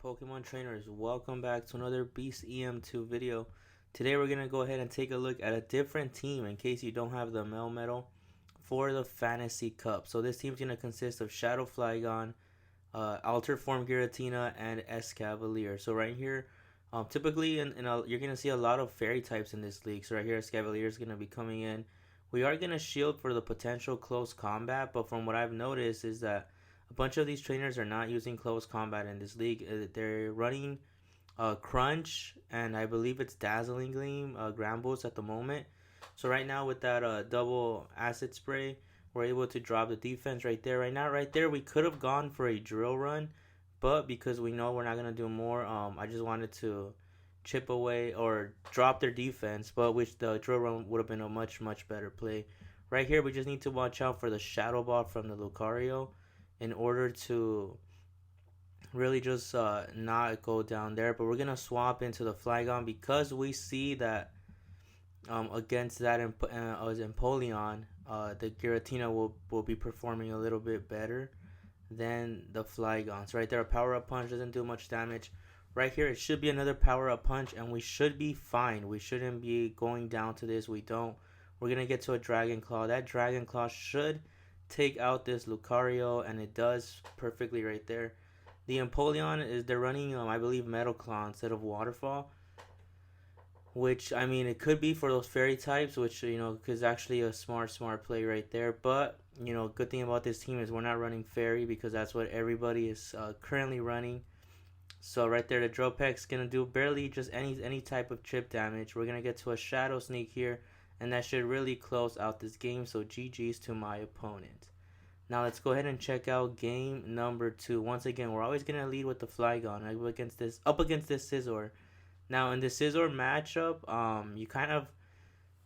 Pokemon trainers, welcome back to another Beast EM2 video. Today we're going to go ahead and take a look at a different team in case you don't have the Mel Medal for the Fantasy Cup. So this team's going to consist of Shadow Flygon, Altered Form Giratina, and Escavalier. So right here, typically you're going to see a lot of fairy types in this league. So right here Escavalier is going to be coming in. We are going to shield for the potential close combat, but from what I've noticed is that a bunch of these trainers are not using close combat in this league. They're running Crunch, and I believe it's Dazzling Gleam, Ground Boost at the moment. So right now with that double acid spray, we're able to drop the defense right there. Right there, we could have gone for a drill run, but because we know we're not going to do more, I just wanted to chip away or drop their defense, but which the drill run would have been a much better play. Right here, we just need to watch out for the Shadow Ball from the Lucario in order to really just not go down there. But we're gonna swap into the Flygon because we see that against that Empoleon, the Giratina will be performing a little bit better than the Flygon. So right there, a power up punch doesn't do much damage. Right here, it should be another power up punch, and we should be fine. We shouldn't be going down to this. We don't. We're gonna get to a Dragon Claw. That Dragon Claw should take out this Lucario, and it does perfectly right there. The Empoleon is they're running I believe Metal Claw instead of Waterfall, which I mean it could be for those fairy types, which is actually a smart play right there. But good thing about this team is we're not running fairy because that's what everybody is currently running. So right there, the Drill Peck's gonna do barely just any type of chip damage. We're gonna get to a Shadow Sneak here, and that should really close out this game. So GG's to my opponent. Now let's go ahead and check out game number 2. Once again, we're always gonna lead with the Flygon up against this Scizor. Now in the Scizor matchup, you kind of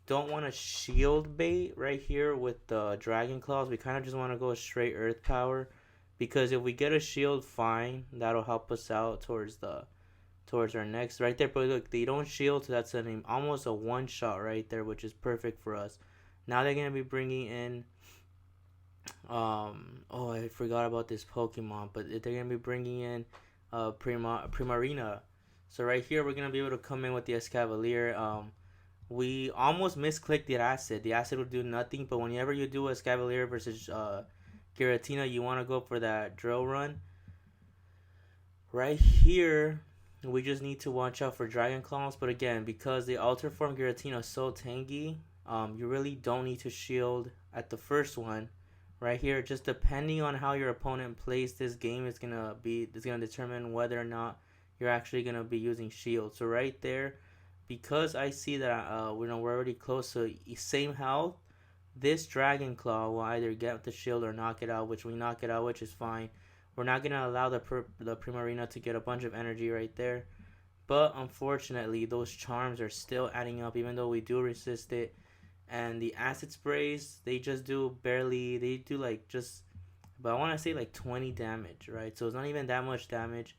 don't want to shield bait right here with the Dragon Claws. We kind of just want to go straight Earth Power, because if we get a shield, fine, that'll help us out towards our next right there. But look, they don't shield, so that's almost a one shot right there, which is perfect for us. Now they're gonna be bringing in oh, I forgot about this Pokemon, but they're gonna be bringing in Primarina. So right here we're gonna be able to come in with the Escavalier. We almost misclicked the acid. The acid will do nothing, but whenever you do Escavalier versus Giratina, you want to go for that drill run. Right here, we just need to watch out for Dragon Claws. But again, because the Alter Form Giratina is so tanky, you really don't need to shield at the first one. Right here, just depending on how your opponent plays this game, is gonna determine whether or not you're actually gonna be using shield. So right there, because I see that we're already close to same health, this Dragon Claw will either get the shield or knock it out, which we knock it out, which is fine. We're not going to allow the Primarina to get a bunch of energy right there. But unfortunately, those charms are still adding up, even though we do resist it. And the acid sprays, they just do barely, they do but I want to say 20 damage, right? So it's not even that much damage.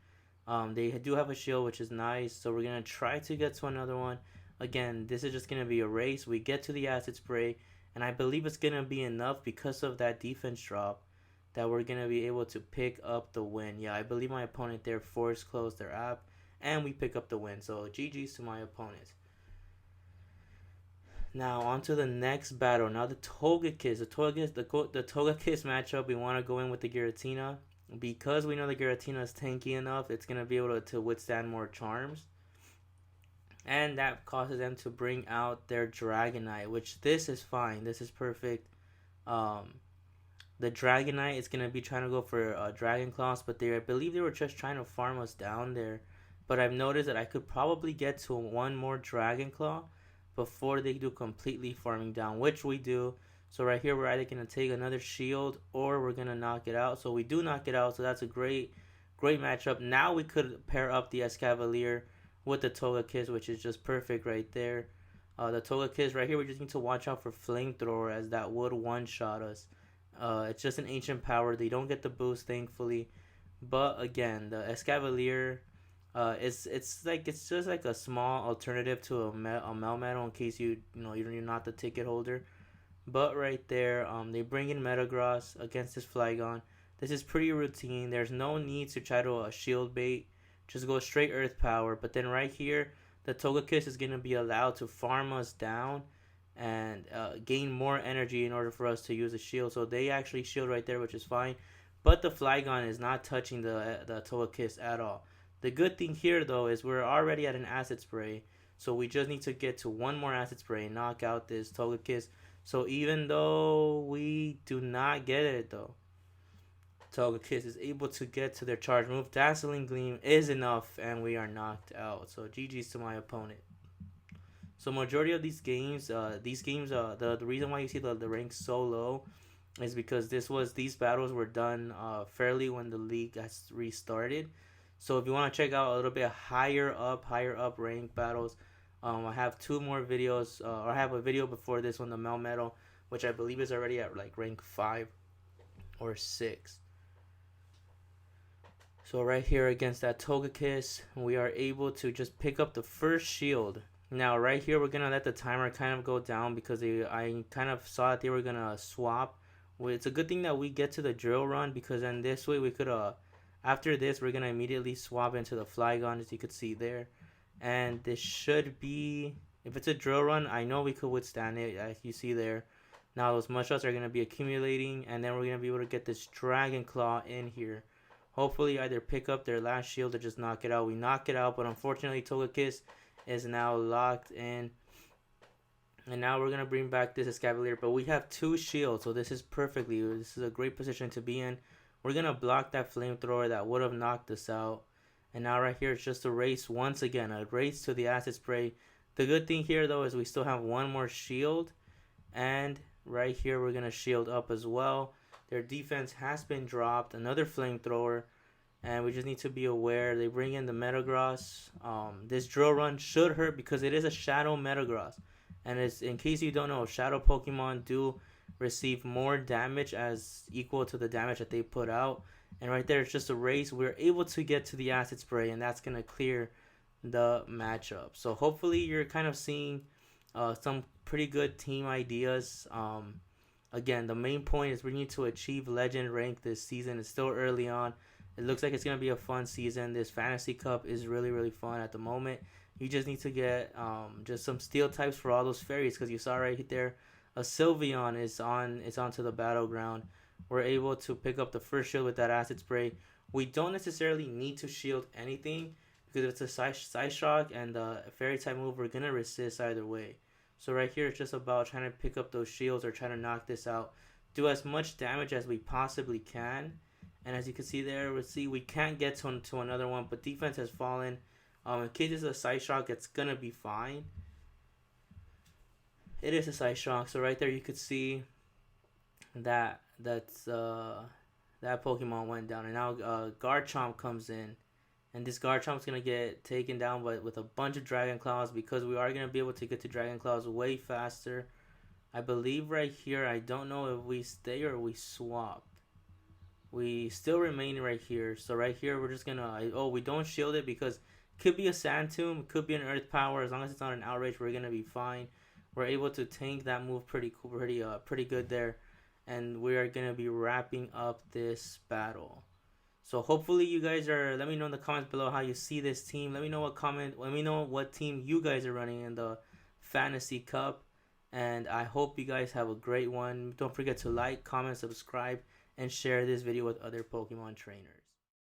They do have a shield, which is nice. So we're going to try to get to another one. Again, this is just going to be a race. We get to the acid spray, and I believe it's going to be enough because of that defense drop that we're going to be able to pick up the win. Yeah, I believe my opponent there force closed their app, and we pick up the win. So GG's to my opponent. Now on to the next battle. Now the Togekiss. The Togekiss matchup, we want to go in with the Giratina. Because we know the Giratina is tanky enough, it's going to be able to withstand more charms. And that causes them to bring out their Dragonite, which this is fine. This is perfect. The Dragonite is going to be trying to go for Dragon Claws, but I believe they were just trying to farm us down there. But I've noticed that I could probably get to one more Dragon Claw before they do completely farming down, which we do. So right here, we're either going to take another shield or we're going to knock it out. So we do knock it out, so that's a great matchup. Now we could pair up the Escavalier with the Togekiss, which is just perfect right there. The Togekiss right here, we just need to watch out for Flamethrower, as that would one-shot us. It's just an ancient power. They don't get the boost, thankfully. But again, the Escavalier, it's just like a small alternative to a Melmetal in case you're not the ticket holder. But right there, they bring in Metagross against this Flygon. This is pretty routine. There's no need to try to shield bait just go straight earth power. But then right here, the Togekiss is going to be allowed to farm us down and gain more energy in order for us to use a shield. So they actually shield right there, which is fine. But the Flygon is not touching the Togekiss at all. The good thing here, though, is we're already at an Acid Spray. So we just need to get to one more Acid Spray and knock out this Togekiss. So even though we do not get it, though, Togekiss is able to get to their charge move. Dazzling Gleam is enough, and we are knocked out. So GG's to my opponent. So majority of these games, the reason why you see the rank so low is because these battles were done fairly when the league has restarted. So if you want to check out a little bit higher up rank battles, I have two more videos, or I have a video before this one, the Melmetal, which I believe is already at like rank 5 or 6. So right here against that Togekiss, we are able to just pick up the first shield. Now right here, we're going to let the timer kind of go down because I kind of saw that they were going to swap. Well, it's a good thing that we get to the drill run, because then this way we could, after this, we're going to immediately swap into the Flygon, as you could see there. And this should be, if it's a drill run, I know we could withstand it, as you see there. Now those mushrooms are going to be accumulating, and then we're going to be able to get this Dragon Claw in here. Hopefully either pick up their last shield or just knock it out. We knock it out, but unfortunately Togekiss is now locked in. And now we're going to bring back this Escavalier, but we have 2 shields, so this is a great position to be in. We're going to block that flamethrower that would have knocked us out. And now right here, it's just a race once again, a race to the Acid Spray. The good thing here, though, is we still have one more shield. And right here, we're going to shield up as well. Their defense has been dropped. Another flamethrower. And we just need to be aware. They bring in the Metagross. This drill run should hurt because it is a Shadow Metagross. And it's, in case you don't know, Shadow Pokemon do receive more damage as equal to the damage that they put out. And right there, it's just a race. We're able to get to the Acid Spray, and that's going to clear the matchup. So hopefully you're kind of seeing some pretty good team ideas. Again, the main point is we need to achieve Legend rank this season. It's still early on. It looks like it's going to be a fun season. This Fantasy Cup is really, really fun at the moment. You just need to get just some steel types for all those fairies, because you saw right there, a Sylveon is onto the battleground. We're able to pick up the first shield with that Acid Spray. We don't necessarily need to shield anything, because if it's a Side Shock and the Fairy type move, we're going to resist either way. So right here, it's just about trying to pick up those shields or trying to knock this out. Do as much damage as we possibly can. And as you can see there, we can't get to another one, but defense has fallen. In case it's a Side Shock, it's going to be fine. It is a Side Shock, so right there you could see that Pokemon went down. And now Garchomp comes in. And this Garchomp's going to get taken down with a bunch of Dragon Claws, because we are going to be able to get to Dragon Claws way faster. I believe right here, I don't know if we stay or we swap. We still remain right here. So right here, we're just going to... we don't shield it because it could be a Sand Tomb, could be an Earth Power. As long as it's not an Outrage, we're going to be fine. We're able to tank that move pretty good there. And we are going to be wrapping up this battle. So hopefully you guys let me know in the comments below how you see this team. Let me know what team you guys are running in the Fantasy Cup. And I hope you guys have a great one. Don't forget to like, comment, subscribe, and share this video with other Pokemon trainers.